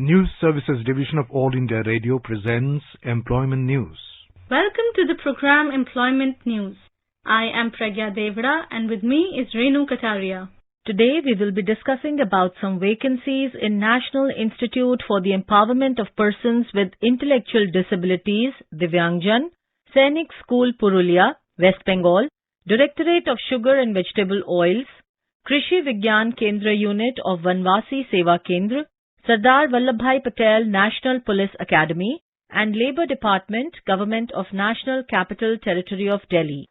News Services Division of All India Radio presents Employment News. Welcome to the program Employment News. I am Pragya Devra and with me is Renu Kataria. Today we will be discussing about some vacancies in National Institute for the Empowerment of Persons with Intellectual Disabilities, Divyangjan, Sainik School Purulia, West Bengal, Directorate of Sugar and Vegetable Oils, Krishi Vigyan Kendra Unit of Vanvasi Seva Kendra, Sardar Vallabhbhai Patel National Police Academy, and Labour Department, Government of National Capital Territory of Delhi.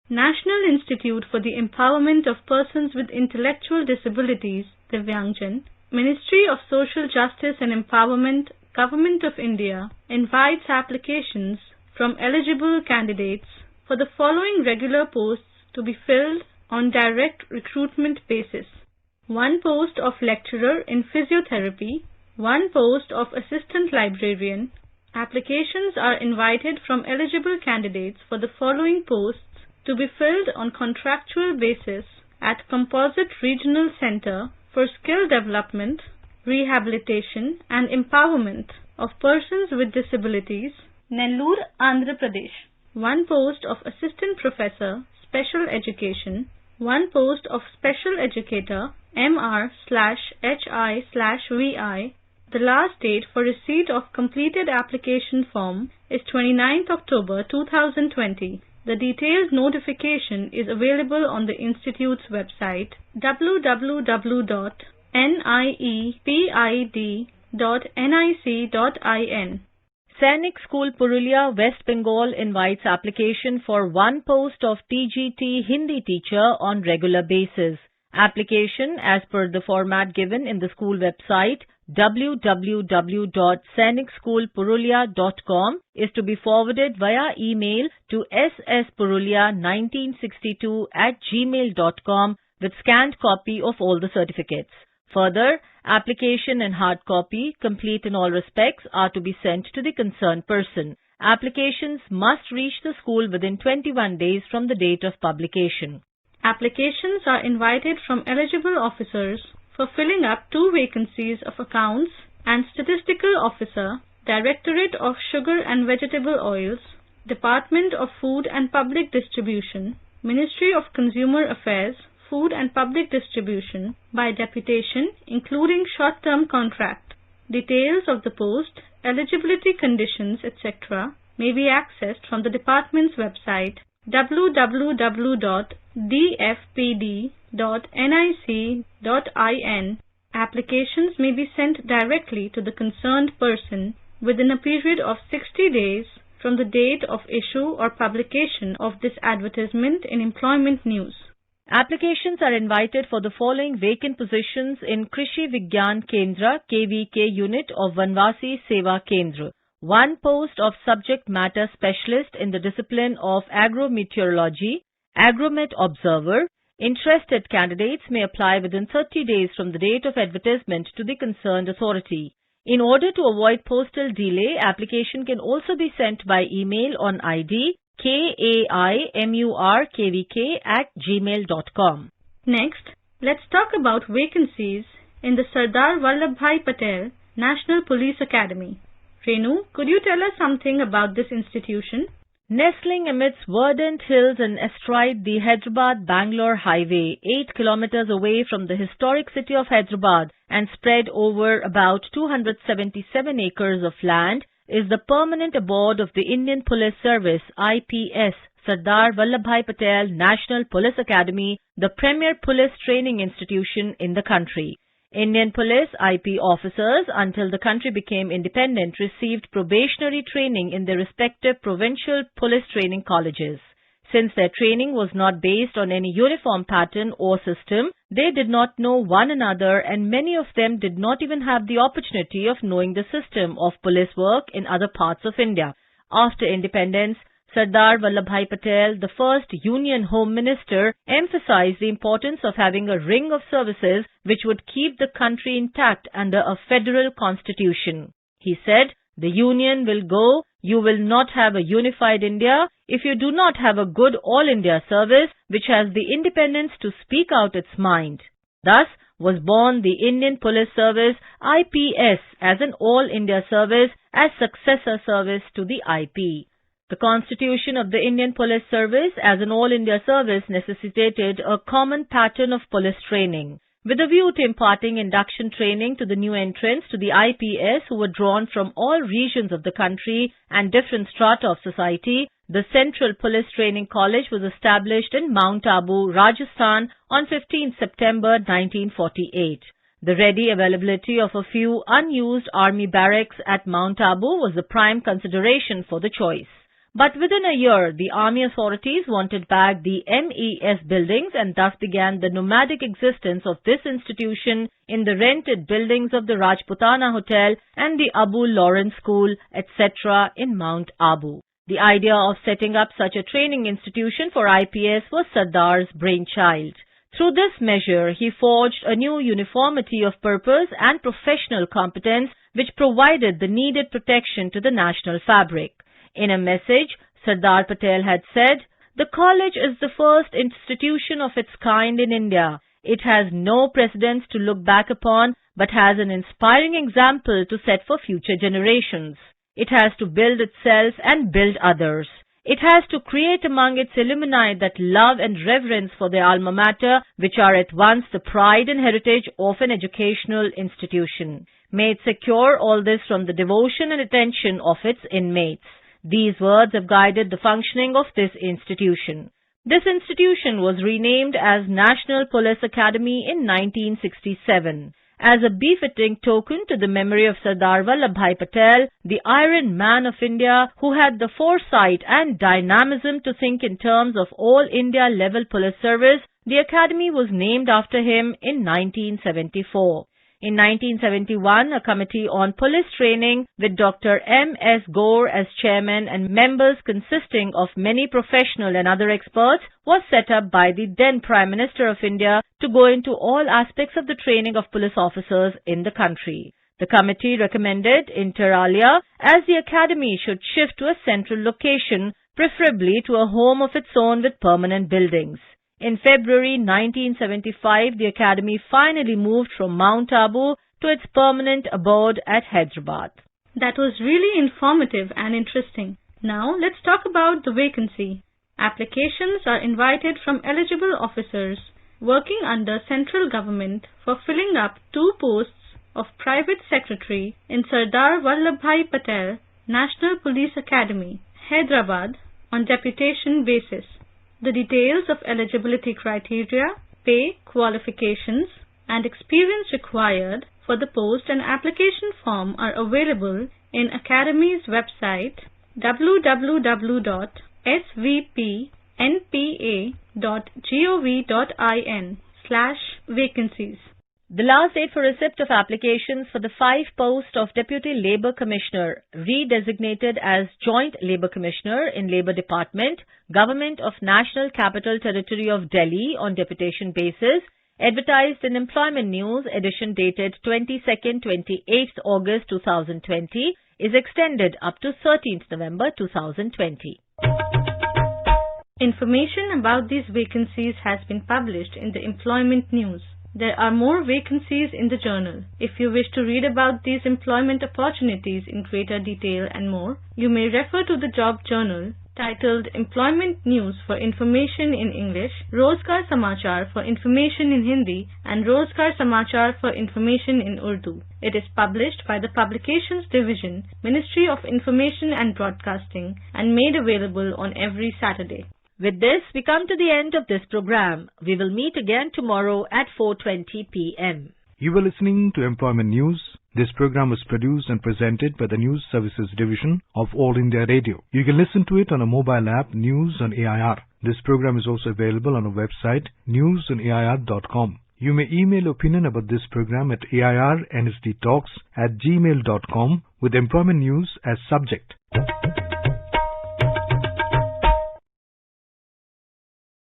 National Institute for the Empowerment of Persons with Intellectual Disabilities, Divyangjan, Ministry of Social Justice and Empowerment, Government of India, invites applications from eligible candidates for the following regular posts to be filled on direct recruitment basis. 1 post of lecturer in physiotherapy, 1 post of assistant librarian. Applications are invited from eligible candidates for the following posts to be filled on contractual basis at Composite Regional Center for Skill Development, Rehabilitation and Empowerment of Persons with Disabilities, Nellore, Andhra Pradesh. 1 post of Assistant Professor, Special Education, 1 post of Special Educator, MR/HI/VI. The last date for receipt of completed application form is 29th October 2020. The detailed notification is available on the Institute's website www.niepid.nic.in. Sainik School Purulia, West Bengal invites application for 1 post of TGT Hindi teacher on regular basis. Application as per the format given in the school website www.sainikschoolpurulia.com is to be forwarded via email to sspurulia1962@gmail.com with scanned copy of all the certificates. Further, application and hard copy, complete in all respects, are to be sent to the concerned person. Applications must reach the school within 21 days from the date of publication. Applications are invited from eligible officers for filling up 2 vacancies of Accounts and Statistical Officer, Directorate of Sugar and Vegetable Oils, Department of Food and Public Distribution, Ministry of Consumer Affairs, Food and Public Distribution, by deputation, including short-term contract. Details of the post, eligibility conditions, etc. may be accessed from the department's website www.dfpd.nic.in. Applications may be sent directly to the concerned person within a period of 60 days from the date of issue or publication of this advertisement in Employment News. Applications are invited for the following vacant positions in Krishi Vigyan Kendra KVK unit of Vanvasi Seva Kendra. 1 post of Subject Matter Specialist in the discipline of Agrometeorology, Agromet Observer. Interested candidates may apply within 30 days from the date of advertisement to the concerned authority. In order to avoid postal delay, application can also be sent by email on ID kaimurkvk@gmail.com. Next, let's talk about vacancies in the Sardar Vallabhbhai Patel National Police Academy. Renu, could you tell us something about this institution? Nestling amidst verdant hills and astride the Hyderabad-Bangalore highway, 8 kilometers away from the historic city of Hyderabad and spread over about 277 acres of land, is the permanent abode of the Indian Police Service, IPS, Sardar Vallabhbhai Patel National Police Academy, the premier police training institution in the country. Indian Police IP officers, until the country became independent, received probationary training in their respective provincial police training colleges. Since their training was not based on any uniform pattern or system, they did not know one another and many of them did not even have the opportunity of knowing the system of police work in other parts of India. After independence, Sardar Vallabhbhai Patel, the first Union Home Minister, emphasized the importance of having a ring of services which would keep the country intact under a federal constitution. He said, "The Union will go, you will not have a unified India if you do not have a good all India service which has the independence to speak out its mind." Thus, was born the Indian Police Service IPS as an All India Service as successor service to the IP. The constitution of the Indian Police Service as an All India Service necessitated a common pattern of police training. With a view to imparting induction training to the new entrants to the IPS who were drawn from all regions of the country and different strata of society, the Central Police Training College was established in Mount Abu, Rajasthan on 15 September 1948. The ready availability of a few unused army barracks at Mount Abu was the prime consideration for the choice. But within a year, the army authorities wanted back the MES buildings and thus began the nomadic existence of this institution in the rented buildings of the Rajputana Hotel and the Abu Lawrence School, etc. in Mount Abu. The idea of setting up such a training institution for IPS was Sardar's brainchild. Through this measure, he forged a new uniformity of purpose and professional competence which provided the needed protection to the national fabric. In a message, Sardar Patel had said, "The college is the first institution of its kind in India. It has no precedents to look back upon, but has an inspiring example to set for future generations. It has to build itself and build others. It has to create among its alumni that love and reverence for their alma mater, which are at once the pride and heritage of an educational institution. May it secure all this from the devotion and attention of its inmates." These words have guided the functioning of this institution. This institution was renamed as National Police Academy in 1967. As a befitting token to the memory of Sardar Vallabhbhai Patel, the Iron Man of India, who had the foresight and dynamism to think in terms of all India level police service, the academy was named after him in 1974. In 1971, a committee on police training with Dr. M.S. Gore as chairman and members consisting of many professional and other experts was set up by the then Prime Minister of India to go into all aspects of the training of police officers in the country. The committee recommended, inter alia, as the academy should shift to a central location, preferably to a home of its own with permanent buildings. In February 1975, the academy finally moved from Mount Abu to its permanent abode at Hyderabad. That was really informative and interesting. Now let's talk about the vacancy. Applications are invited from eligible officers working under central government for filling up 2 posts of private secretary in Sardar Vallabhbhai Patel National Police Academy, Hyderabad, on deputation basis. The details of eligibility criteria, pay, qualifications, and experience required for the post and application form are available in Academy's website www.svpnpa.gov.in/vacancies. The last date for receipt of applications for the 5 posts of Deputy Labour Commissioner, redesignated as Joint Labour Commissioner in Labour Department, Government of National Capital Territory of Delhi on deputation basis, advertised in Employment News, edition dated 22nd-28th August 2020, is extended up to 13th November 2020. Information about these vacancies has been published in the Employment News. There are more vacancies in the journal. If you wish to read about these employment opportunities in greater detail and more, you may refer to the job journal titled Employment News for information in English, Rozgar Samachar for information in Hindi, and Rozgar Samachar for information in Urdu. It is published by the Publications Division, Ministry of Information and Broadcasting, and made available on every Saturday. With this, we come to the end of this program. We will meet again tomorrow at 4:20 p.m. You were listening to Employment News. This program was produced and presented by the News Services Division of All India Radio. You can listen to it on a mobile app, News on AIR. This program is also available on our website, newsonair.com. You may email opinion about this program at airnsdtalks@gmail.com with Employment News as subject.